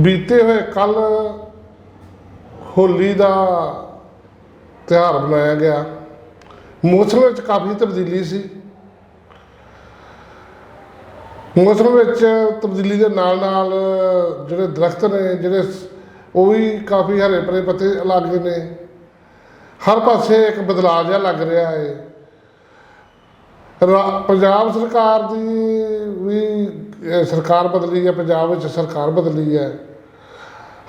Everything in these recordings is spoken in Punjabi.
बीते हुए कल होली का त्यौहार मनाया गया। मौसम में काफ़ी तब्दीली सी। मौसम में तब्दीली के नाल नाल जिहड़े दरख्त ने जिहड़े वो भी काफ़ी हरे भरे पत्ते लग ने। हर पासे एक बदलाव जिहा लग रहा है। पंजाब सरकार की भी सरकार बदली है, पंजाब में सरकार बदली है।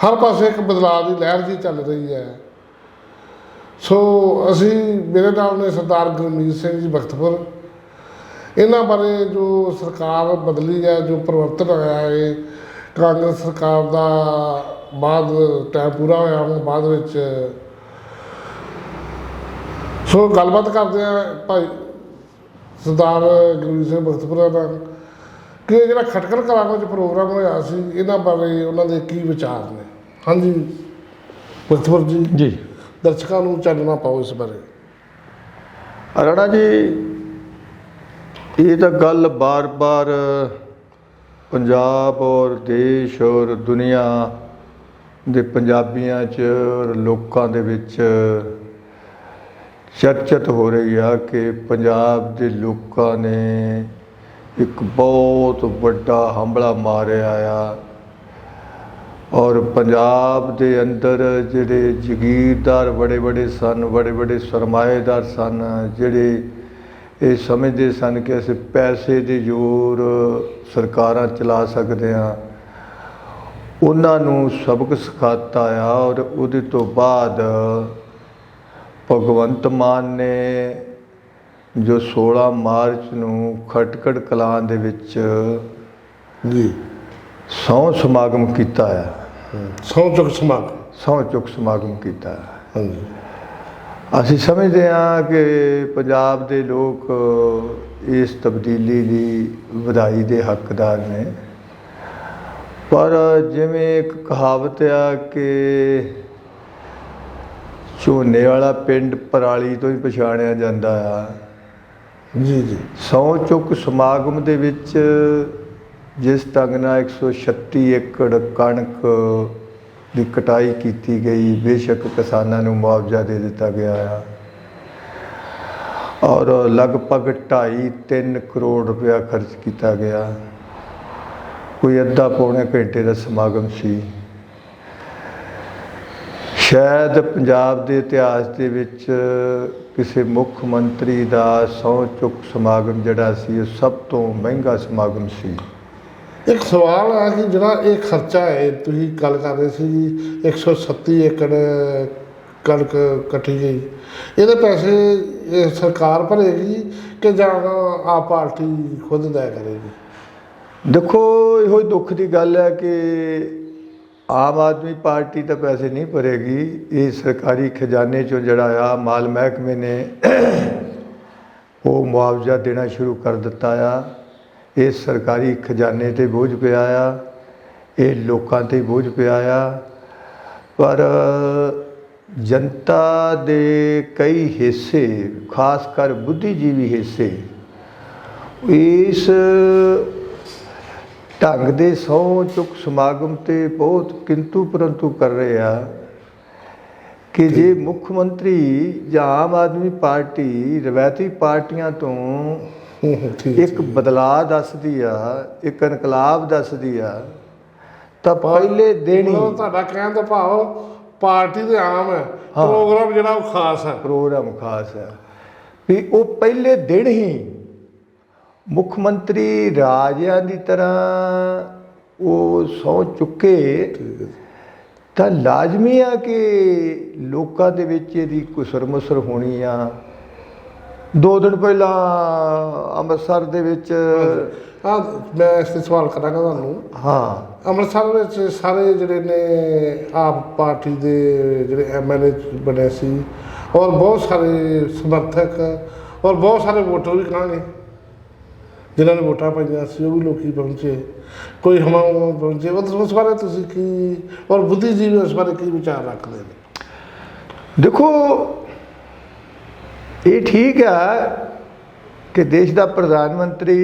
हर पासे एक बदलाव की लहर जी चल रही है। सो असी मेरे नाम ने सरदार गुरमीत सिंह जी बख्तपुर, इन्हों बारे जो सरकार बदली है, जो परिवर्तन आया है कांग्रेस सरकार का बाद टाइम पूरा होया हूँ बाद विच, सो गलबात करते हैं भाई सरदार गुरमीत सिंह बख्तपुरा नाल कि जो खटकर कलां में प्रोग्राम होया सी इन्हां बारे उन्होंने की विचार ने। हाँ जी बख्तपुर जी दर्शकों को चानना पाओ इस बारे। राणा जी ये तो गल बार बार पंजाब और देश और दुनिया दे पंजाबियों च और लोगों दे विच चर्चित हो रही है कि पंजाब के लोगों ने एक बहुत बड़ा हमला मारिया आ और पंजाब के अंदर जिहड़े जगीरदार बड़े बड़े सन, बड़े बड़े सरमाएदार सन, जिहड़े ये समझते सन कि असीं पैसे के जोर सरकारां चला सकते हैं, उन्होंने सबक सिखाता आ। और उहदे तो बाद भगवंत मान ने जो 16 मार्च नूं खटकड़ कलां दे विच जी सौं समागम किया है। सौं चुक समागम किया। हाँ जी असीं समझते हैं कि पंजाब के लोग इस तब्दीली की वधाई के हकदार ने, पर जिवें एक कहावत आ कि झोने वाला पिंड पराली तो ही पछाणिया जाता है। जी जी सौं चुक समागम दे विच जिस ढंग नाल 136 एकड़ कणक की कटाई की गई, बेशक किसानों को मुआवजा दे दिता गया है और लगभग 2.5-3 करोड़ रुपया खर्च किया गया। कोई अद्धा पौने घंटे का समागम सी। शायद पंजाब के इतिहास के विच किसी मुख मंत्री का सौं चुक समागम जिहड़ा सी सब तो महंगा समागम सी। एक सवाल है कि जिहड़ा ये खर्चा है तुसीं गल कर रहे सी 137 एकड़ कणक कटी गई, ये पैसे सरकार भरेगी कि जां आप पार्टी खुद अदा करेगी? देखो यो दुख की गल है कि आम आदमी पार्टी तो पैसे नहीं भरेगी। ये सरकारी खजाने चों जिहड़ा आ माल महकमे ने वो मुआवजा देना शुरू कर दिता आ। इस सरकारी खजाने ते बोझ पिया आ, ये लोकां ते बोझ पिया आ। पर जनता दे कई हिस्से खासकर बुद्धिजीवी हिस्से इस ढंग दे सौं चुक समागम ते बहुत किंतु परंतु कर रहे हैं कि जे मुख्यमंत्री या आम आदमी पार्टी रवायती पार्टियां तो एक बदलाव दसदी आ, एक इनकलाब दसदी आ, तो पहले दिन ही तुहाडा कहण दा भाव पार्टी ते आम है, प्रोग्राम जिहड़ा वो खास है। प्रोग्राम खास है भी वो पहले दिन ही मुख्यमंत्री राजियां की तरह वो सौं चुके तो लाजमी आ कि लोगों के विच इहदी कुसर मुसर होनी आ। 2 दिन पहला अमृतसर दे विच हाँ मैं इस सवाल करांगा तुहानूं। हाँ अमृतसर विच सारे जिहड़े ने आप पार्टी के जिहड़े MLA बने सी और बहुत सारे समर्थक और बहुत सारे वोटर भी कहांगे जिन्होंने वोटां पाईआं सी, वो भी लोग पहुँचे, कोई हम पहुँचे, उस बारे तुसीं की और बुद्धिजीवी उस बारे की विचार रखते हैं? देखो ये ठीक है कि देश का प्रधानमंत्री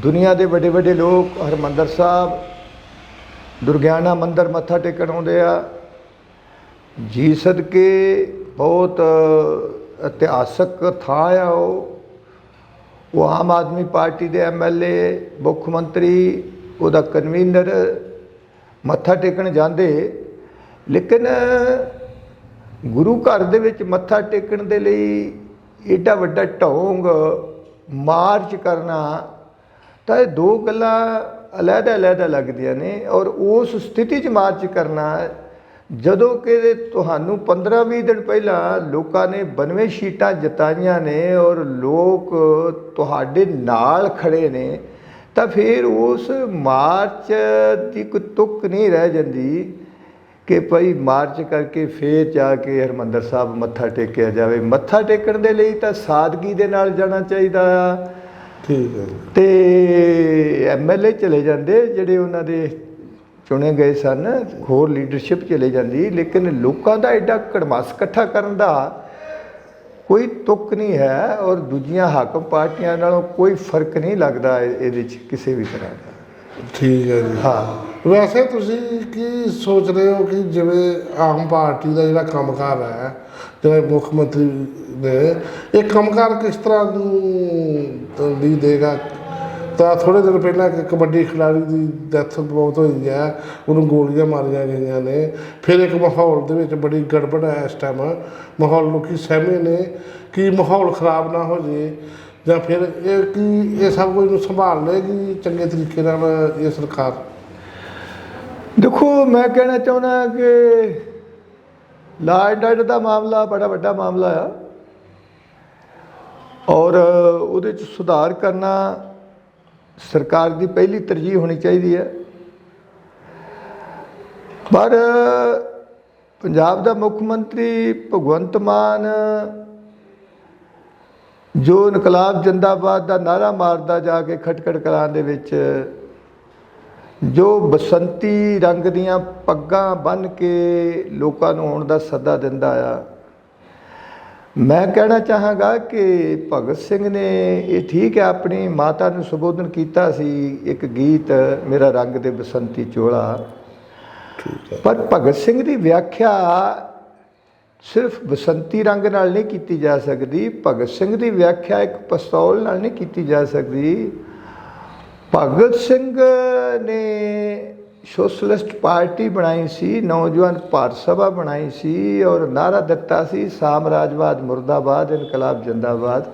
दुनिया के बड़े बड़े लोग हरमंदर साहब ਦੁਰਗਿਆਨਾ ਮੰਦਿਰ ਮੱਥਾ ਟੇਕਣ ਆਉਂਦੇ ਆ। ਜੀ ਸਦਕੇ ਬਹੁਤ ਇਤਿਹਾਸਕ ਥਾਂ ਆ ਉਹ ਆਮ ਆਦਮੀ ਪਾਰਟੀ ਦੇ MLA, ਮੁੱਖ ਮੰਤਰੀ, ਉਹਦਾ ਕਨਵੀਨਰ ਮੱਥਾ ਟੇਕਣ ਜਾਂਦੇ। ਲੇਕਿਨ ਗੁਰੂ ਘਰ ਦੇ ਵਿੱਚ ਮੱਥਾ ਟੇਕਣ ਦੇ ਲਈ ਏਡਾ ਵੱਡਾ ਢੌਂਗ ਮਾਰਚ ਕਰਨਾ, ਤਾਂ ਇਹ ਦੋ ਗੱਲਾਂ ਅਲੱਗ-ਅਲੱਗ ਲੱਗਦੀਆਂ ਨੇ। ਔਰ ਉਸ ਸਥਿਤੀ 'ਚ ਮਾਰਚ ਕਰਨਾ ਜਦੋਂ ਕਿ ਤੁਹਾਨੂੰ 15-20 ਦਿਨ ਪਹਿਲਾਂ ਲੋਕਾਂ ਨੇ 92 ਸੀਟਾਂ ਜਿਤਾਈਆਂ ਨੇ ਔਰ ਲੋਕ ਤੁਹਾਡੇ ਨਾਲ ਖੜੇ ਨੇ, ਤਾਂ ਫਿਰ ਉਸ ਮਾਰਚ ਦੀ ਕੋਈ ਤੁੱਕ ਨਹੀਂ ਰਹਿ ਜਾਂਦੀ ਕਿ ਭਾਈ ਮਾਰਚ ਕਰਕੇ ਫਿਰ ਜਾ ਕੇ ਹਰਿਮੰਦਰ ਸਾਹਿਬ ਮੱਥਾ ਟੇਕਿਆ ਜਾਵੇ। ਮੱਥਾ ਟੇਕਣ ਦੇ ਲਈ ਤਾਂ ਸਾਦਗੀ ਦੇ ਨਾਲ ਜਾਣਾ ਚਾਹੀਦਾ ਆ। ਠੀਕ ਹੈ। ਤੇ MLA ਚਲੇ ਜਾਂਦੇ ਜਿਹੜੇ ਉਹਨਾਂ ਦੇ ਚੁਣੇ ਗਏ ਸਨ, ਹੋਰ ਲੀਡਰਸ਼ਿਪ ਚਲੇ ਜਾਂਦੀ, ਲੇਕਿਨ ਲੋਕਾਂ ਦਾ ਐਡਾ ਕੜਮਾਸ ਇਕੱਠਾ ਕਰਨ ਦਾ ਕੋਈ ਤੁੱਕ ਨਹੀਂ ਹੈ। ਔਰ ਦੂਜੀਆਂ ਹਾਕਮ ਪਾਰਟੀਆਂ ਨਾਲੋਂ ਕੋਈ ਫਰਕ ਨਹੀਂ ਲੱਗਦਾ ਇਹਦੇ 'ਚ ਕਿਸੇ ਵੀ ਤਰ੍ਹਾਂ ਦਾ। ਠੀਕ ਹੈ ਜੀ। ਹਾਂ, ਵੈਸੇ ਤੁਸੀਂ ਕੀ ਸੋਚ ਰਹੇ ਹੋ ਕਿ ਜਿਵੇਂ ਆਮ ਪਾਰਟੀ ਦਾ ਜਿਹੜਾ ਕੰਮਕਾਰ ਹੈ, ਜਿਵੇਂ ਮੁੱਖ ਮੰਤਰੀ ਨੇ ਇਹ ਕੰਮਕਾਰ ਕਿਸ ਤਰ੍ਹਾਂ ਦੀ ਦੇਗਾ? ਤਾਂ ਥੋੜ੍ਹੇ ਦਿਨ ਪਹਿਲਾਂ ਇੱਕ ਕਬੱਡੀ ਖਿਡਾਰੀ ਦੀ ਡੈਥ ਬਹੁਤ ਹੋਈ ਹੈ, ਉਹਨੂੰ ਗੋਲੀਆਂ ਮਾਰੀਆਂ ਗਈਆਂ ਨੇ। ਫਿਰ ਇੱਕ ਮਾਹੌਲ ਦੇ ਵਿੱਚ ਬੜੀ ਗੜਬੜ ਹੈ ਇਸ ਟਾਈਮ, ਮਾਹੌਲ ਲੋਕੀ ਸਹਿਮੇ ਨੇ ਕਿ ਮਾਹੌਲ ਖ਼ਰਾਬ ਨਾ ਹੋ ਜੇ, ਜਾਂ ਫਿਰ ਇਹ ਕੀ ਇਹ ਸਭ ਕੁਝ ਨੂੰ ਸੰਭਾਲ ਲਏਗੀ ਚੰਗੇ ਤਰੀਕੇ ਨਾਲ ਇਹ ਸਰਕਾਰ? ਦੇਖੋ, ਮੈਂ ਕਹਿਣਾ ਚਾਹੁੰਦਾ ਕਿ ਲਾ ਐਂਡ ਆਰਡਰ ਦਾ ਮਾਮਲਾ ਬੜਾ ਵੱਡਾ ਮਾਮਲਾ ਆ ਔਰ ਉਹਦੇ 'ਚ ਸੁਧਾਰ ਕਰਨਾ ਸਰਕਾਰ ਦੀ ਪਹਿਲੀ ਤਰਜੀਹ ਹੋਣੀ ਚਾਹੀਦੀ ਹੈ। ਪਰ ਪੰਜਾਬ ਦਾ ਮੁੱਖ ਮੰਤਰੀ ਭਗਵੰਤ ਮਾਨ ਜੋ ਇਨਕਲਾਬ ਜ਼ਿੰਦਾਬਾਦ ਦਾ ਨਾਅਰਾ ਮਾਰਦਾ ਜਾ ਕੇ ਖਟਕੜ ਕਲਾਂ ਦੇ ਵਿੱਚ, ਜੋ ਬਸੰਤੀ ਰੰਗ ਦੀਆਂ ਪੱਗਾਂ ਬੰਨ੍ਹ ਕੇ ਲੋਕਾਂ ਨੂੰ ਆਉਣ ਦਾ ਸੱਦਾ ਦਿੰਦਾ ਆ, ਮੈਂ ਕਹਿਣਾ ਚਾਹਾਂਗਾ ਕਿ ਭਗਤ ਸਿੰਘ ਨੇ ਇਹ ਠੀਕ ਹੈ ਆਪਣੀ ਮਾਤਾ ਨੂੰ ਸੰਬੋਧਨ ਕੀਤਾ ਸੀ ਇੱਕ ਗੀਤ, ਮੇਰਾ ਰੰਗ ਦੇ ਬਸੰਤੀ ਚੋਲਾ, ਪਰ ਭਗਤ ਸਿੰਘ ਦੀ ਵਿਆਖਿਆ ਸਿਰਫ ਬਸੰਤੀ ਰੰਗ ਨਾਲ ਨਹੀਂ ਕੀਤੀ ਜਾ ਸਕਦੀ। ਭਗਤ ਸਿੰਘ ਦੀ ਵਿਆਖਿਆ ਇੱਕ ਪਿਸਤੌਲ ਨਾਲ ਨਹੀਂ ਕੀਤੀ ਜਾ ਸਕਦੀ। ਭਗਤ ਸਿੰਘ ਨੇ ਸੋਸ਼ਲਿਸਟ ਪਾਰਟੀ ਬਣਾਈ ਸੀ, ਨੌਜਵਾਨ ਭਾਰਤ ਸਭਾ ਬਣਾਈ ਸੀ ਔਰ ਨਾਅਰਾ ਦਿੱਤਾ ਸੀ ਸਾਮਰਾਜਵਾਦ ਮੁਰਦਾਬਾਦ, ਇਨਕਲਾਬ ਜਿੰਦਾਬਾਦ।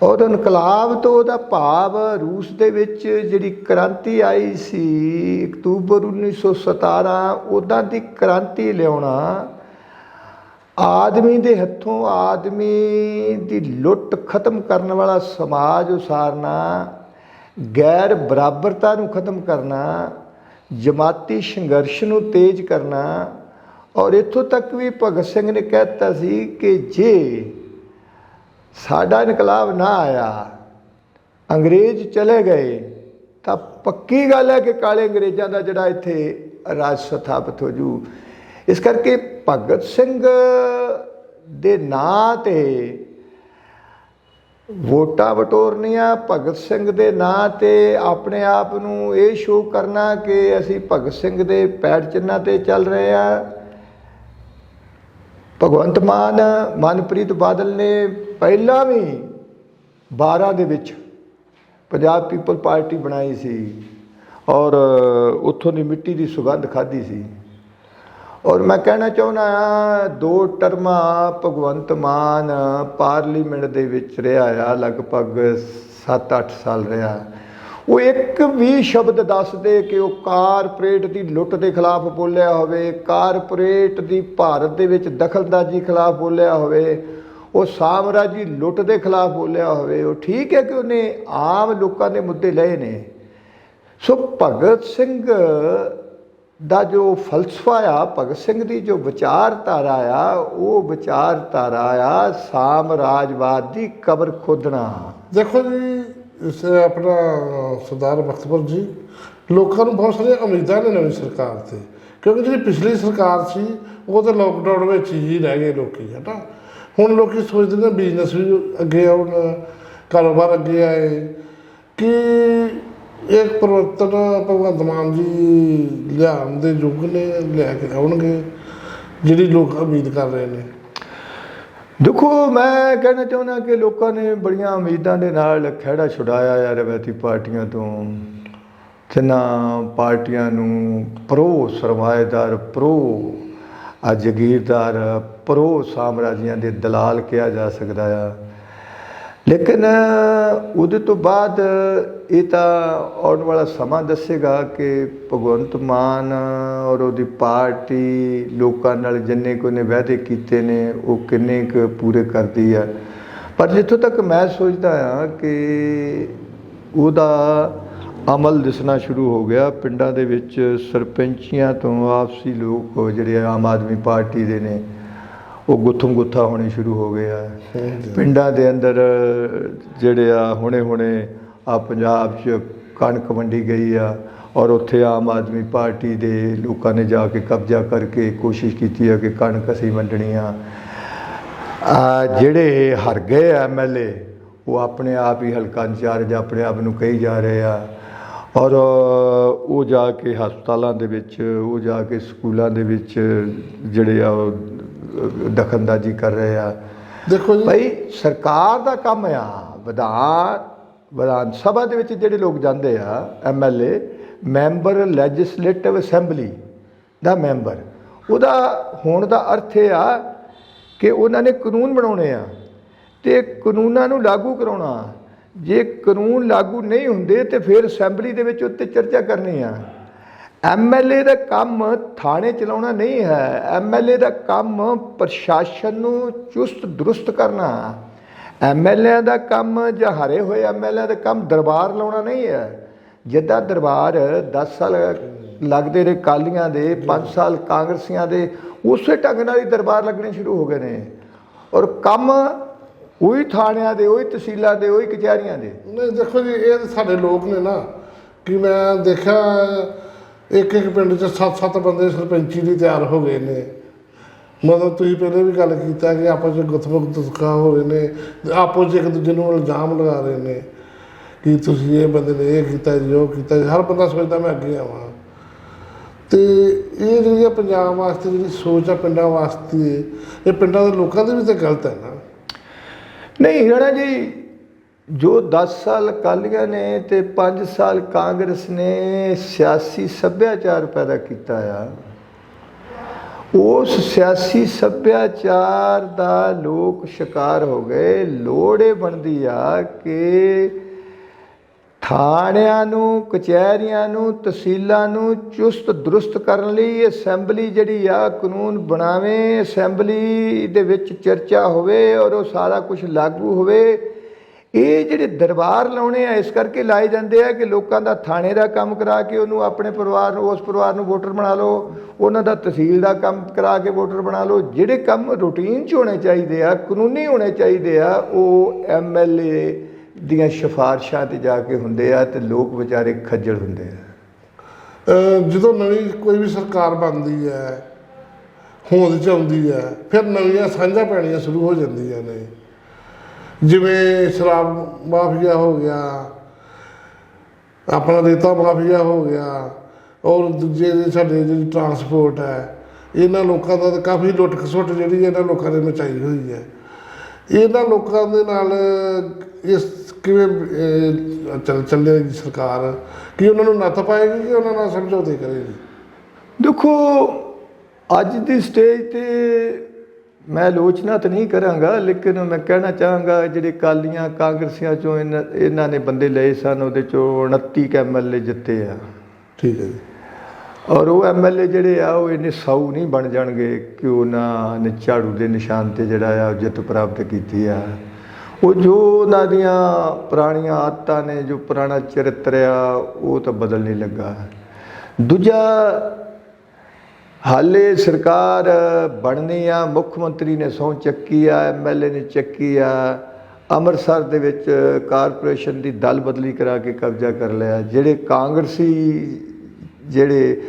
ਔਰ ਇਨਕਲਾਬ ਤੋਂ ਉਹਦਾ ਭਾਵ ਰੂਸ ਦੇ ਵਿੱਚ ਜਿਹੜੀ ਕ੍ਰਾਂਤੀ ਆਈ ਸੀ ਅਕਤੂਬਰ 1917, ਉੱਦਾਂ ਦੀ ਕ੍ਰਾਂਤੀ ਲਿਆਉਣਾ, ਆਦਮੀ ਦੇ ਹੱਥੋਂ ਆਦਮੀ ਦੀ ਲੁੱਟ ਖਤਮ ਕਰਨ ਵਾਲਾ ਸਮਾਜ ਉਸਾਰਨਾ, ਗੈਰ ਬਰਾਬਰਤਾ ਨੂੰ ਖਤਮ ਕਰਨਾ, ਜਮਾਤੀ ਸੰਘਰਸ਼ ਨੂੰ ਤੇਜ਼ ਕਰਨਾ। ਔਰ ਇੱਥੋਂ ਤੱਕ ਵੀ ਭਗਤ ਸਿੰਘ ਨੇ ਕਹਿ ਦਿੱਤਾ ਸੀ ਕਿ ਜੇ ਸਾਡਾ ਇਨਕਲਾਬ ਨਾ ਆਇਆ, ਅੰਗਰੇਜ਼ ਚਲੇ ਗਏ, ਤਾਂ ਪੱਕੀ ਗੱਲ ਹੈ ਕਿ ਕਾਲੇ ਅੰਗਰੇਜ਼ਾਂ ਦਾ ਜਿਹੜਾ ਇੱਥੇ ਰਾਜ ਸਥਾਪਿਤ ਹੋ ਜੂ। ਇਸ ਕਰਕੇ ਭਗਤ ਸਿੰਘ ਦੇ ਨਾਂ 'ਤੇ ਵੋਟਾਂ ਵਟੋਰਨੀਆਂ, ਭਗਤ ਸਿੰਘ ਦੇ ਨਾਂ 'ਤੇ ਆਪਣੇ ਆਪ ਨੂੰ ਇਹ ਸ਼ੋਅ ਕਰਨਾ ਕਿ ਅਸੀਂ ਭਗਤ ਸਿੰਘ ਦੇ ਪੈਰ ਚਿੰਨ੍ਹਾਂ 'ਤੇ ਚੱਲ ਰਹੇ ਹਾਂ। ਭਗਵੰਤ ਮਾਨ, ਮਨਪ੍ਰੀਤ ਬਾਦਲ ਨੇ ਪਹਿਲਾਂ ਵੀ 12 ਦੇ ਵਿੱਚ ਪੰਜਾਬ ਪੀਪਲ ਪਾਰਟੀ ਬਣਾਈ ਸੀ ਔਰ ਉੱਥੋਂ ਦੀ ਮਿੱਟੀ ਦੀ ਸੁਗੰਧ ਖਾਧੀ ਸੀ। ਔਰ ਮੈਂ ਕਹਿਣਾ ਚਾਹੁੰਦਾ ਹਾਂ 2 ਟਰਮਾਂ ਭਗਵੰਤ ਮਾਨ ਪਾਰਲੀਮੈਂਟ ਦੇ ਵਿੱਚ ਰਿਹਾ ਆ, ਲਗਭਗ 7-8 ਸਾਲ ਰਿਹਾ। ਉਹ ਇੱਕ ਵੀ ਸ਼ਬਦ ਦੱਸ ਦੇ ਕਿ ਉਹ ਕਾਰਪੋਰੇਟ ਦੀ ਲੁੱਟ ਦੇ ਖਿਲਾਫ ਬੋਲਿਆ ਹੋਵੇ, ਕਾਰਪੋਰੇਟ ਦੀ ਭਾਰਤ ਦੇ ਵਿੱਚ ਦਖਲਅੰਦਾਜ਼ੀ ਖਿਲਾਫ ਬੋਲਿਆ ਹੋਵੇ, ਉਹ ਸਾਮਰਾਜੀ ਲੁੱਟ ਦੇ ਖਿਲਾਫ ਬੋਲਿਆ ਹੋਵੇ। ਉਹ ਠੀਕ ਹੈ ਕਿ ਉਹਨੇ ਆਮ ਲੋਕਾਂ ਦੇ ਮੁੱਦੇ ਲਏ ਨੇ। ਸੋ ਭਗਤ ਸਿੰਘ ਦਾ ਜੋ ਫਲਸਫਾ ਆ, ਭਗਤ ਸਿੰਘ ਦੀ ਜੋ ਵਿਚਾਰਧਾਰਾ ਆ, ਉਹ ਵਿਚਾਰਧਾਰਾ ਆ ਸਾਮਰਾਜਵਾਦ ਦੀ ਕਬਰ ਖੋਦਣਾ। ਦੇਖੋ ਜੀ, ਇਸ ਆਪਣਾ ਸਰਦਾਰ ਬਖਤਵਰ ਜੀ, ਲੋਕਾਂ ਨੂੰ ਬਹੁਤ ਸਾਰੀਆਂ ਉਮੀਦਾਂ ਨੇ ਨਵੀਂ ਸਰਕਾਰ 'ਤੇ, ਕਿਉਂਕਿ ਜਿਹੜੀ ਪਿਛਲੀ ਸਰਕਾਰ ਸੀ ਉਹ ਤਾਂ ਲੋਕਡਾਊਨ ਵਿੱਚ ਹੀ ਰਹਿ ਗਏ ਲੋਕੀ, ਹੈ ਨਾ। ਹੁਣ ਲੋਕੀ ਸੋਚਦੇ ਨੇ ਬਿਜ਼ਨਸ ਵੀ ਅੱਗੇ ਆਉਣ, ਕਾਰੋਬਾਰ ਅੱਗੇ ਆਏ, ਕਿ ਇੱਕ ਪਰਿਵਰਤਨ ਭਗਵੰਤ ਮਾਨ ਜੀ ਲਿਆਉਣ ਦੇ ਯੁੱਗ ਨੇ, ਲੈ ਕੇ ਆਉਣਗੇ ਜਿਹੜੀ ਲੋਕ ਉਮੀਦ ਕਰ ਰਹੇ ਨੇ? ਦੇਖੋ, ਮੈਂ ਕਹਿਣਾ ਚਾਹੁੰਦਾ ਕਿ ਲੋਕਾਂ ਨੇ ਬੜੀਆਂ ਉਮੀਦਾਂ ਦੇ ਨਾਲ ਖਹਿੜਾ ਛੁਡਾਇਆ ਯਾਰ ਰਵਾਇਤੀ ਪਾਰਟੀਆਂ ਤੋਂ। ਤਿੰਨਾਂ ਪਾਰਟੀਆਂ ਨੂੰ ਪ੍ਰੋ ਸਰਮਾਏਦਾਰ, ਪ੍ਰੋ ਜਗੀਰਦਾਰ, ਪ੍ਰੋ ਸਾਮਰਾਜੀਆਂ ਦੇ ਦਲਾਲ ਕਿਹਾ ਜਾ ਸਕਦਾ ਆ। ਲੇਕਿਨ ਉਹਦੇ ਤੋਂ ਬਾਅਦ ਇਹ ਤਾਂ ਆਉਣ ਵਾਲਾ ਸਮਾਂ ਦੱਸੇਗਾ ਕਿ ਭਗਵੰਤ ਮਾਨ ਔਰ ਉਹਦੀ ਪਾਰਟੀ ਲੋਕਾਂ ਨਾਲ ਜਿੰਨੇ ਕੁ ਨੇ ਵਾਅਦੇ ਕੀਤੇ ਨੇ ਉਹ ਕਿੰਨੇ ਕੁ ਪੂਰੇ ਕਰਦੀ ਆ। ਪਰ ਜਿੱਥੋਂ ਤੱਕ ਮੈਂ ਸੋਚਦਾ ਹਾਂ ਕਿ ਉਹਦਾ ਅਮਲ ਦਿਸਣਾ ਸ਼ੁਰੂ ਹੋ ਗਿਆ। ਪਿੰਡਾਂ ਦੇ ਵਿੱਚ ਸਰਪੰਚੀਆਂ ਤੋਂ ਆਪਸੀ ਲੋਕ ਜਿਹੜੇ ਆਮ ਆਦਮੀ ਪਾਰਟੀ ਦੇ ਨੇ ਉਹ ਗੁੱਥਮ ਗੁੱਥਾ ਹੋਣੇ ਸ਼ੁਰੂ ਹੋ ਗਏ ਆ। ਪਿੰਡਾਂ ਦੇ ਅੰਦਰ ਜਿਹੜੇ ਆ ਹੁਣੇ ਆ ਪੰਜਾਬ 'ਚ ਕਣਕ ਵੰਡੀ ਗਈ ਆ ਔਰ ਉੱਥੇ ਆਮ ਆਦਮੀ ਪਾਰਟੀ ਦੇ ਲੋਕਾਂ ਨੇ ਜਾ ਕੇ ਕਬਜ਼ਾ ਕਰਕੇ ਕੋਸ਼ਿਸ਼ ਕੀਤੀ ਆ ਕਿ ਕਣਕ ਅਸੀਂ ਵੰਡਣੀ ਆ। ਜਿਹੜੇ ਹਰ ਗਏ MLA ਉਹ ਆਪਣੇ ਆਪ ਹੀ ਹਲਕਾ ਇੰਚਾਰਜ ਆਪਣੇ ਆਪ ਨੂੰ ਕਹੀ ਜਾ ਰਹੇ ਆ ਔਰ ਉਹ ਜਾ ਕੇ ਹਸਪਤਾਲਾਂ ਦੇ ਵਿੱਚ, ਉਹ ਜਾ ਕੇ ਸਕੂਲਾਂ ਦੇ ਵਿੱਚ ਜਿਹੜੇ ਆ ਦਖਲਅੰਦਾਜ਼ੀ ਕਰ ਰਹੇ ਆ। ਦੇਖੋ ਜੀ ਭਾਈ, ਸਰਕਾਰ ਦਾ ਕੰਮ ਆ। ਵਿਧਾਨ ਸਭਾ ਦੇ ਵਿੱਚ ਜਿਹੜੇ ਲੋਕ ਜਾਂਦੇ ਆ MLA, ਮੈਂਬਰ ਲੈਜਿਸਲੇਟਿਵ ਅਸੈਂਬਲੀ ਦਾ ਮੈਂਬਰ, ਉਹਦਾ ਹੋਣ ਦਾ ਅਰਥ ਇਹ ਆ ਕਿ ਉਹਨਾਂ ਨੇ ਕਾਨੂੰਨ ਬਣਾਉਣੇ ਆ ਅਤੇ ਕਾਨੂੰਨਾਂ ਨੂੰ ਲਾਗੂ ਕਰਾਉਣਾ। ਜੇ ਕਾਨੂੰਨ ਲਾਗੂ ਨਹੀਂ ਹੁੰਦੇ ਤਾਂ ਫਿਰ ਅਸੈਂਬਲੀ ਦੇ ਵਿੱਚ ਉੱਤੇ ਚਰਚਾ ਕਰਨੀ ਆ। MLA ਦਾ ਕੰਮ ਥਾਣੇ ਚਲਾਉਣਾ ਨਹੀਂ ਹੈ। MLA ਦਾ ਕੰਮ ਪ੍ਰਸ਼ਾਸਨ ਨੂੰ ਚੁਸਤ ਦਰੁਸਤ ਕਰਨਾ। MLA ਦਾ ਕੰਮ ਜਾਂ ਹਾਰੇ ਹੋਏ MLA ਦਾ ਕੰਮ ਦਰਬਾਰ ਲਾਉਣਾ ਨਹੀਂ ਹੈ। ਜਿੱਦਾਂ ਦਰਬਾਰ 10 ਸਾਲ ਲੱਗਦੇ ਰਹੇ ਅਕਾਲੀਆਂ ਦੇ, 5 ਸਾਲ ਕਾਂਗਰਸੀਆਂ ਦੇ, ਉਸੇ ਢੰਗ ਨਾਲ ਹੀ ਦਰਬਾਰ ਲੱਗਣੇ ਸ਼ੁਰੂ ਹੋ ਗਏ ਨੇ ਔਰ ਕੰਮ ਉਹੀ ਥਾਣਿਆਂ ਦੇ, ਉਹੀ ਤਹਿਸੀਲਾਂ ਦੇ, ਉਹੀ ਕਚਹਿਰੀਆਂ ਦੇ। ਨਹੀਂ, ਦੇਖੋ ਜੀ, ਇਹ ਤਾਂ ਸਾਡੇ ਲੋਕ ਨੇ ਨਾ ਕਿ ਮੈਂ ਦੇਖਿਆ ਇੱਕ ਪਿੰਡ 'ਚ 7-7 ਬੰਦੇ ਸਰਪੰਚੀ ਲਈ ਤਿਆਰ ਹੋ ਗਏ ਨੇ। ਮਤਲਬ ਤੁਸੀਂ ਪਹਿਲੇ ਵੀ ਗੱਲ ਕੀਤਾ ਕਿ ਆਪਸ 'ਚ ਗੁੱਥ-ਮੁੱਥ ਹੋਏ ਨੇ, ਆਪਸ 'ਚ ਇੱਕ ਦੂਜੇ ਨੂੰ ਇਲਜ਼ਾਮ ਲਗਾ ਰਹੇ ਨੇ ਕਿ ਤੁਸੀਂ ਇਹ ਬੰਦੇ ਨੇ ਇਹ ਕੀਤਾ ਜੀ, ਉਹ ਕੀਤਾ ਜੀ। ਹਰ ਬੰਦਾ ਸੋਚਦਾ ਮੈਂ ਅੱਗੇ ਆਵਾਂ। ਅਤੇ ਇਹ ਜਿਹੜੀ ਪੰਜਾਬ ਵਾਸਤੇ ਜਿਹੜੀ ਸੋਚ ਆ ਪਿੰਡਾਂ ਵਾਸਤੇ, ਇਹ ਪਿੰਡਾਂ ਦੇ ਲੋਕਾਂ ਦੀ ਵੀ ਤਾਂ ਗਲਤ ਹੈ ਨਾ। ਨਹੀਂ ਰਾਣਾ ਜੀ, ਜੋ 10 ਸਾਲ ਅਕਾਲੀਆਂ ਨੇ ਅਤੇ 5 ਸਾਲ ਕਾਂਗਰਸ ਨੇ ਸਿਆਸੀ ਸੱਭਿਆਚਾਰ ਪੈਦਾ ਕੀਤਾ ਆ, ਉਸ ਸਿਆਸੀ ਸੱਭਿਆਚਾਰ ਦਾ ਲੋਕ ਸ਼ਿਕਾਰ ਹੋ ਗਏ। ਲੋੜ ਇਹ ਬਣਦੀ ਆ ਕਿ ਥਾਣਿਆਂ ਨੂੰ, ਕਚਹਿਰੀਆਂ ਨੂੰ, ਤਹਿਸੀਲਾਂ ਨੂੰ ਚੁਸਤ ਦਰੁਸਤ ਕਰਨ ਲਈ ਅਸੈਂਬਲੀ ਜਿਹੜੀ ਆ ਕਾਨੂੰਨ ਬਣਾਵੇ, ਅਸੈਂਬਲੀ ਦੇ ਵਿੱਚ ਚਰਚਾ ਹੋਵੇ ਔਰ ਉਹ ਸਾਰਾ ਕੁਝ ਲਾਗੂ ਹੋਵੇ। ਇਹ ਜਿਹੜੇ ਦਰਬਾਰ ਲਾਉਣੇ ਆ ਇਸ ਕਰਕੇ ਲਾਏ ਜਾਂਦੇ ਆ ਕਿ ਲੋਕਾਂ ਦਾ ਥਾਣੇ ਦਾ ਕੰਮ ਕਰਾ ਕੇ ਉਹਨੂੰ ਆਪਣੇ ਪਰਿਵਾਰ ਨੂੰ, ਉਸ ਪਰਿਵਾਰ ਨੂੰ ਵੋਟਰ ਬਣਾ ਲਓ, ਉਹਨਾਂ ਦਾ ਤਹਿਸੀਲ ਦਾ ਕੰਮ ਕਰਾ ਕੇ ਵੋਟਰ ਬਣਾ ਲਓ। ਜਿਹੜੇ ਕੰਮ ਰੂਟੀਨ 'ਚ ਹੋਣੇ ਚਾਹੀਦੇ ਆ, ਕਾਨੂੰਨੀ ਹੋਣੇ ਚਾਹੀਦੇ ਆ, ਉਹ MLA ਦੀਆਂ ਸਿਫਾਰਸ਼ਾਂ 'ਤੇ ਜਾ ਕੇ ਹੁੰਦੇ ਆ ਅਤੇ ਲੋਕ ਵਿਚਾਰੇ ਖੱਜਲ ਹੁੰਦੇ ਆ। ਜਦੋਂ ਨਵੀਂ ਕੋਈ ਵੀ ਸਰਕਾਰ ਬਣਦੀ ਹੈ, ਹੋਂਦ 'ਚ ਆਉਂਦੀ ਹੈ, ਫਿਰ ਨਵੀਆਂ ਸਾਂਝਾਂ ਪੈਣੀਆਂ ਸ਼ੁਰੂ ਹੋ ਜਾਂਦੀਆਂ ਨੇ। ਜਿਵੇਂ ਸ਼ਰਾਬ ਮਾਫੀਆ ਹੋ ਗਿਆ, ਆਪਣਾ ਰੇਤਾ ਮਾਫੀਆ ਹੋ ਗਿਆ ਔਰ ਦੂਜੇ ਸਾਡੇ ਜਿਹੜੀ ਟਰਾਂਸਪੋਰਟ ਹੈ, ਇਹਨਾਂ ਲੋਕਾਂ ਦਾ ਤਾਂ ਕਾਫੀ ਲੁੱਟ ਖਸੁੱਟ ਜਿਹੜੀ ਇਹਨਾਂ ਲੋਕਾਂ ਨੇ ਮਚਾਈ ਹੋਈ ਹੈ। ਇਹਨਾਂ ਲੋਕਾਂ ਦੇ ਨਾਲ ਇਸ ਕਿਵੇਂ ਚੱਲੇਗੀ ਸਰਕਾਰ? ਕਿ ਉਹਨਾਂ ਨੂੰ ਨੱਥ ਪਾਏਗੀ ਕਿ ਉਹਨਾਂ ਨਾਲ ਸਮਝੌਤੇ ਕਰੇਗੀ? ਦੇਖੋ, ਅੱਜ ਦੀ ਸਟੇਜ 'ਤੇ ਮੈਂ ਆਲੋਚਨਾ ਤਾਂ ਨਹੀਂ ਕਰਾਂਗਾ, ਲੇਕਿਨ ਮੈਂ ਕਹਿਣਾ ਚਾਹਾਂਗਾ ਜਿਹੜੇ ਅਕਾਲੀਆਂ ਕਾਂਗਰਸੀਆਂ 'ਚੋਂ ਇਹਨਾਂ ਨੇ ਬੰਦੇ ਲਏ ਸਨ, ਉਹਦੇ 'ਚੋਂ 29 MLA ਜਿੱਤੇ ਆ। ਠੀਕ ਹੈ ਜੀ। ਔਰ ਉਹ MLA ਜਿਹੜੇ ਆ ਉਹ ਇੰਨੇ ਸਾਊ ਨਹੀਂ ਬਣ ਜਾਣਗੇ ਕਿ ਉਹਨਾਂ ਨੇ ਝਾੜੂ ਦੇ ਨਿਸ਼ਾਨ 'ਤੇ ਜਿਹੜਾ ਆ ਜਿੱਤ ਪ੍ਰਾਪਤ ਕੀਤੀ ਆ। ਉਹ ਜੋ ਉਹਨਾਂ ਦੀਆਂ ਪੁਰਾਣੀਆਂ ਆਦਤਾਂ ਨੇ, ਜੋ ਪੁਰਾਣਾ ਚਰਿੱਤਰ ਆ, ਉਹ ਤਾਂ ਬਦਲ ਨਹੀਂ ਲੱਗਾ। ਦੂਜਾ, ਹਾਲੇ ਸਰਕਾਰ ਬਣਨੀ ਆ, ਮੁੱਖ ਮੰਤਰੀ ਨੇ ਸਹੁੰ ਚੱਕੀ ਆ, MLA ਨੇ ਚੱਕੀ ਆ। ਅੰਮ੍ਰਿਤਸਰ ਦੇ ਵਿੱਚ ਕਾਰਪੋਰੇਸ਼ਨ ਦੀ ਦਲ ਬਦਲੀ ਕਰਾ ਕੇ ਕਬਜ਼ਾ ਕਰ ਲਿਆ। ਜਿਹੜੇ ਕਾਂਗਰਸੀ ਜਿਹੜੇ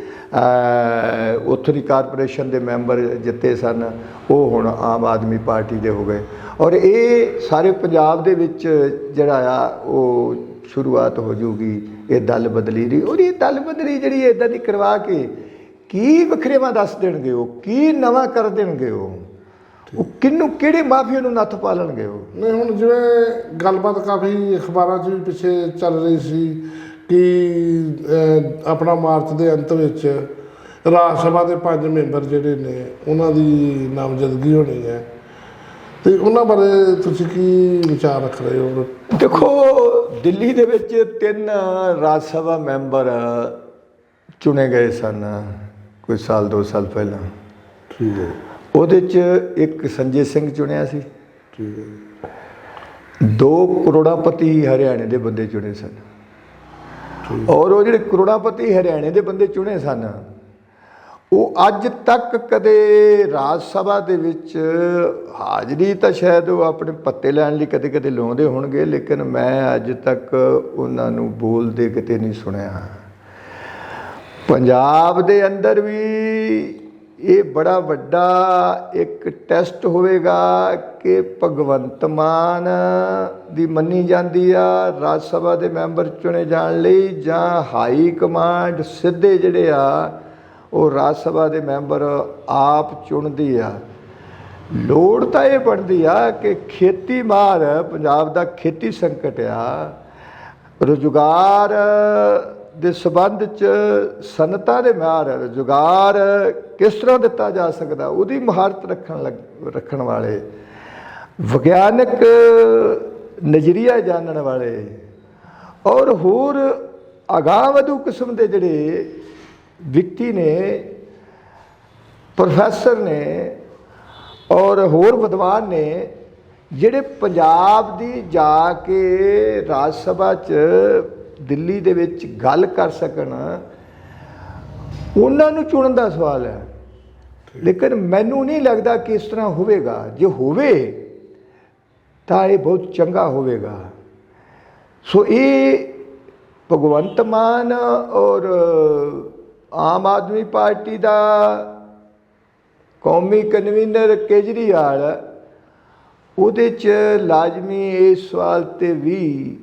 ਉੱਥੋਂ ਦੀ ਕਾਰਪੋਰੇਸ਼ਨ ਦੇ ਮੈਂਬਰ ਜਿੱਤੇ ਸਨ, ਉਹ ਹੁਣ ਆਮ ਆਦਮੀ ਪਾਰਟੀ ਦੇ ਹੋ ਗਏ। ਔਰ ਇਹ ਸਾਰੇ ਪੰਜਾਬ ਦੇ ਵਿੱਚ ਜਿਹੜਾ ਆ ਉਹ ਸ਼ੁਰੂਆਤ ਹੋ ਜੂਗੀ ਇਹ ਦਲ ਬਦਲੀ ਦੀ ਉਹਦੀ ਦਲ ਬਦਲੀ ਜਿਹੜੀ ਇੱਦਾਂ ਦੀ ਕਰਵਾ ਕੇ ਕੀ ਵਖਰੇਵਾਂ ਦੱਸ ਦੇਣਗੇ, ਉਹ ਕੀ ਨਵਾਂ ਕਰ ਦੇਣਗੇ, ਉਹ ਕਿਹਨੂੰ ਕਿਹੜੇ ਮਾਫੀਆ ਨੂੰ ਨੱਥ ਪਾ ਲੈਣਗੇ ਉਹ। ਨਹੀਂ ਹੁਣ ਜਿਵੇਂ ਗੱਲਬਾਤ ਕਾਫੀ ਅਖਬਾਰਾਂ 'ਚ ਵੀ ਪਿੱਛੇ ਚੱਲ ਰਹੀ ਸੀ ਕਿ ਆਪਣਾ ਮਾਰਚ ਦੇ ਅੰਤ ਵਿੱਚ ਰਾਜ ਸਭਾ ਦੇ 5 ਮੈਂਬਰ ਜਿਹੜੇ ਨੇ ਉਹਨਾਂ ਦੀ ਨਾਮਜ਼ਦਗੀ ਹੋਣੀ ਹੈ, ਤੇ ਉਹਨਾਂ ਬਾਰੇ ਤੁਸੀਂ ਕੀ ਵਿਚਾਰ ਰੱਖ ਰਹੇ ਹੋ? ਦੇਖੋ, ਦਿੱਲੀ ਦੇ ਵਿੱਚ 3 ਰਾਜ ਸਭਾ ਮੈਂਬਰ ਚੁਣੇ ਗਏ ਸਨ ਕੋਈ ਸਾਲ 2 ਸਾਲ ਪਹਿਲਾਂ। ਠੀਕ ਹੈ। ਉਹਦੇ 'ਚ ਇੱਕ ਸੰਜੇ ਸਿੰਘ ਚੁਣਿਆ ਸੀ। ਠੀਕ ਹੈ। 2 ਕਰੋੜਾਪਤੀ ਹਰਿਆਣੇ ਦੇ ਬੰਦੇ ਚੁਣੇ ਸਨ, ਔਰ ਉਹ ਜਿਹੜੇ ਕਰੋੜਾਪਤੀ ਹਰਿਆਣੇ ਦੇ ਬੰਦੇ ਚੁਣੇ ਸਨ ਉਹ ਅੱਜ ਤੱਕ ਕਦੇ ਰਾਜ ਸਭਾ ਦੇ ਵਿੱਚ ਹਾਜ਼ਰੀ ਤਾਂ ਸ਼ਾਇਦ ਉਹ ਆਪਣੇ ਪੱਤੇ ਲੈਣ ਲਈ ਕਦੇ ਕਦੇ ਲਾਉਂਦੇ ਹੋਣਗੇ, ਲੇਕਿਨ ਮੈਂ ਅੱਜ ਤੱਕ ਉਹਨਾਂ ਨੂੰ ਬੋਲਦੇ ਕਿਤੇ ਨਹੀਂ ਸੁਣਿਆ। ਪੰਜਾਬ ਦੇ ਅੰਦਰ ਵੀ ਇਹ ਬੜਾ ਵੱਡਾ ਇੱਕ ਟੈਸਟ ਹੋਵੇਗਾ ਕਿ ਭਗਵੰਤ ਮਾਨ ਦੀ ਮੰਨੀ ਜਾਂਦੀ ਆ ਰਾਜ ਸਭਾ ਦੇ ਮੈਂਬਰ ਚੁਣੇ ਜਾਣ ਲਈ, ਜਾਂ ਹਾਈ ਕਮਾਂਡ ਸਿੱਧੇ ਜਿਹੜੇ ਆ ਉਹ ਰਾਜ ਸਭਾ ਦੇ ਮੈਂਬਰ ਆਪ ਚੁਣਦੀ ਆ। ਲੋੜ ਤਾਂ ਇਹ ਬਣਦੀ ਆ ਕਿ ਖੇਤੀ ਮਾਰ ਪੰਜਾਬ ਦਾ ਖੇਤੀ ਸੰਕਟ ਆ, ਰੁਜ਼ਗਾਰ ਦੇ ਸੰਬੰਧ 'ਚ ਸਨਅਤਾਂ ਦੇ ਮਾਰ, ਰੁਜ਼ਗਾਰ ਕਿਸ ਤਰ੍ਹਾਂ ਦਿੱਤਾ ਜਾ ਸਕਦਾ ਉਹਦੀ ਮਹਾਰਤ ਰੱਖਣ ਵਾਲੇ, ਵਿਗਿਆਨਕ ਨਜ਼ਰੀਆ ਜਾਣਨ ਵਾਲੇ, ਔਰ ਹੋਰ ਅਗਾਂਹ ਵਧੂ ਕਿਸਮ ਦੇ ਜਿਹੜੇ ਵਿਅਕਤੀ ਨੇ, ਪ੍ਰੋਫੈਸਰ ਨੇ ਔਰ ਹੋਰ ਵਿਦਵਾਨ ਨੇ, ਜਿਹੜੇ ਪੰਜਾਬ ਦੀ ਜਾ ਕੇ ਰਾਜ ਸਭਾ 'ਚ ਦਿੱਲੀ ਦੇ ਵਿੱਚ ਗੱਲ ਕਰ ਸਕਣ, ਉਹਨਾਂ ਨੂੰ ਚੁਣਨ ਦਾ ਸਵਾਲ ਹੈ। ਲੇਕਿਨ ਮੈਨੂੰ ਨਹੀਂ ਲੱਗਦਾ ਕਿ ਇਸ ਤਰ੍ਹਾਂ ਹੋਵੇਗਾ। ਜੇ ਹੋਵੇ ਤਾਂ ਇਹ ਬਹੁਤ ਚੰਗਾ ਹੋਵੇਗਾ। ਸੋ ਇਹ ਭਗਵੰਤ ਮਾਨ ਔਰ ਆਮ ਆਦਮੀ ਪਾਰਟੀ ਦਾ ਕੌਮੀ ਕਨਵੀਨਰ ਕੇਜਰੀਵਾਲ, ਉਹਦੇ 'ਚ ਲਾਜ਼ਮੀ ਇਸ ਸਵਾਲ 'ਤੇ ਵੀ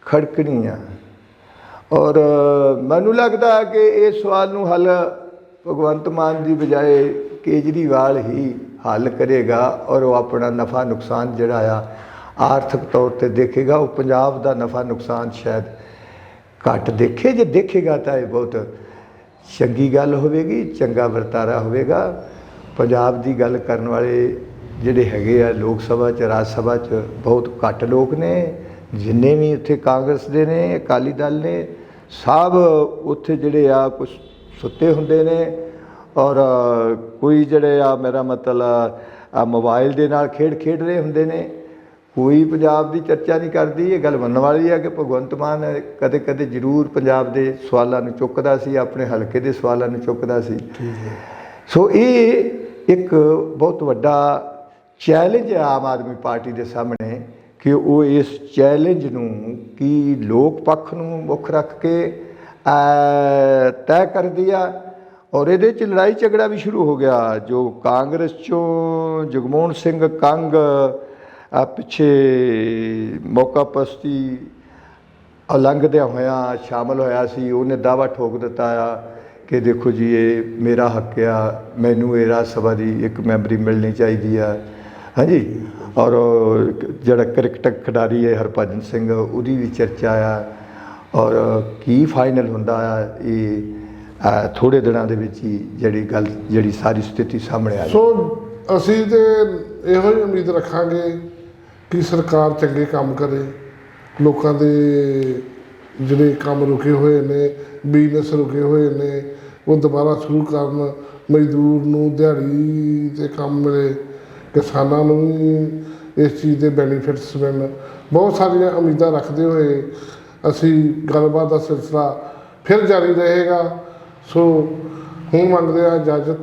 ਖੜਕਣੀ ਆ, ਔਰ ਮੈਨੂੰ ਲੱਗਦਾ ਕਿ ਇਸ ਸਵਾਲ ਨੂੰ ਹੱਲ ਭਗਵੰਤ ਮਾਨ ਦੀ ਬਜਾਏ ਕੇਜਰੀਵਾਲ ਹੀ ਹੱਲ ਕਰੇਗਾ, ਔਰ ਉਹ ਆਪਣਾ ਨਫਾ ਨੁਕਸਾਨ ਜਿਹੜਾ ਆ ਆਰਥਿਕ ਤੌਰ 'ਤੇ ਦੇਖੇਗਾ। ਉਹ ਪੰਜਾਬ ਦਾ ਨਫਾ ਨੁਕਸਾਨ ਸ਼ਾਇਦ ਘੱਟ ਦੇਖੇ, ਜੇ ਦੇਖੇਗਾ ਤਾਂ ਇਹ ਬਹੁਤ ਚੰਗੀ ਗੱਲ ਹੋਵੇਗੀ, ਚੰਗਾ ਵਰਤਾਰਾ ਹੋਵੇਗਾ। ਪੰਜਾਬ ਦੀ ਗੱਲ ਕਰਨ ਵਾਲੇ ਜਿਹੜੇ ਹੈਗੇ ਆ ਲੋਕ ਸਭਾ 'ਚ, ਰਾਜ ਸਭਾ 'ਚ ਬਹੁਤ ਘੱਟ ਲੋਕ ਨੇ। ਜਿੰਨੇ ਵੀ ਉੱਥੇ ਕਾਂਗਰਸ ਦੇ ਨੇ, ਅਕਾਲੀ ਦਲ ਨੇ, ਸਭ ਉੱਥੇ ਜਿਹੜੇ ਆ ਕੁਛ ਸੁੱਤੇ ਹੁੰਦੇ ਨੇ, ਔਰ ਕੋਈ ਜਿਹੜੇ ਆ ਮੇਰਾ ਮਤਲਬ ਮੋਬਾਈਲ ਦੇ ਨਾਲ ਖੇਡ ਰਹੇ ਹੁੰਦੇ ਨੇ। ਕੋਈ ਪੰਜਾਬ ਦੀ ਚਰਚਾ ਨਹੀਂ ਕਰਦੀ। ਇਹ ਗੱਲ ਮੰਨਣ ਵਾਲੀ ਹੈ ਕਿ ਭਗਵੰਤ ਮਾਨ ਕਦੇ ਕਦੇ ਜ਼ਰੂਰ ਪੰਜਾਬ ਦੇ ਸਵਾਲਾਂ ਨੂੰ ਚੁੱਕਦਾ ਸੀ, ਆਪਣੇ ਹਲਕੇ ਦੇ ਸਵਾਲਾਂ ਨੂੰ ਚੁੱਕਦਾ ਸੀ। ਸੋ ਇਹ ਇੱਕ ਬਹੁਤ ਵੱਡਾ ਚੈਲੰਜ ਹੈ ਆਮ ਆਦਮੀ ਪਾਰਟੀ ਦੇ ਸਾਹਮਣੇ ਕਿ ਉਹ ਇਸ ਚੈਲੰਜ ਨੂੰ ਕੀ ਲੋਕ ਪੱਖ ਨੂੰ ਮੁੱਖ ਰੱਖ ਕੇ ਤੈਅ ਕਰਦੀ ਆ, ਔਰ ਇਹਦੇ 'ਚ ਲੜਾਈ ਝਗੜਾ ਵੀ ਸ਼ੁਰੂ ਹੋ ਗਿਆ। ਜੋ ਕਾਂਗਰਸ 'ਚੋਂ ਜਗਮੋਹਨ ਸਿੰਘ ਕੰਗ ਪਿੱਛੇ ਮੌਕਾ ਪਸਤੀ ਉਲੰਘਦਿਆਂ ਹੋਇਆਂ ਸ਼ਾਮਲ ਹੋਇਆ ਸੀ, ਉਹਨੇ ਦਾਅਵਾ ਠੋਕ ਦਿੱਤਾ ਆ ਕਿ ਦੇਖੋ ਜੀ ਇਹ ਮੇਰਾ ਹੱਕ ਆ, ਮੈਨੂੰ ਇਹ ਰਾਜ ਸਭਾ ਦੀ ਇੱਕ ਮੈਂਬਰੀ ਮਿਲਣੀ ਚਾਹੀਦੀ ਆ। ਹਾਂਜੀ, ਔਰ ਜਿਹੜਾ ਕ੍ਰਿਕਟ ਖਿਡਾਰੀ ਹੈ ਹਰਭਜਨ ਸਿੰਘ, ਉਹਦੀ ਵੀ ਚਰਚਾ ਆ, ਔਰ ਕੀ ਫਾਈਨਲ ਹੁੰਦਾ ਆ ਇਹ ਥੋੜ੍ਹੇ ਦਿਨਾਂ ਦੇ ਵਿੱਚ ਹੀ ਜਿਹੜੀ ਸਾਰੀ ਸਥਿਤੀ ਸਾਹਮਣੇ ਆ। ਸੋ ਅਸੀਂ ਤੇ ਇਹੋ ਹੀ ਉਮੀਦ ਰੱਖਾਂਗੇ ਕਿ ਸਰਕਾਰ ਚੰਗੇ ਕੰਮ ਕਰੇ, ਲੋਕਾਂ ਦੇ ਜਿਹੜੇ ਕੰਮ ਰੁਕੇ ਹੋਏ ਨੇ, ਬਿਜ਼ਨਸ ਰੁਕੇ ਹੋਏ ਨੇ, ਉਹ ਦੁਬਾਰਾ ਸ਼ੁਰੂ ਕਰਨ, ਮਜ਼ਦੂਰ ਨੂੰ ਦਿਹਾੜੀ 'ਤੇ ਕੰਮ ਮਿਲੇ, ਕਿਸਾਨਾਂ ਨੂੰ ਵੀ ਇਸ ਚੀਜ਼ ਦੇ ਬੈਨੀਫਿਟਸ ਮਿਲਣ। ਬਹੁਤ ਸਾਰੀਆਂ ਉਮੀਦਾਂ ਰੱਖਦੇ ਹੋਏ ਅਸੀਂ ਗੱਲਬਾਤ ਦਾ ਸਿਲਸਿਲਾ ਫਿਰ ਜਾਰੀ ਰਹੇਗਾ। ਸੋ ਹੁਣ ਮੰਗਦੇ ਹਾਂ ਇਜਾਜ਼ਤ।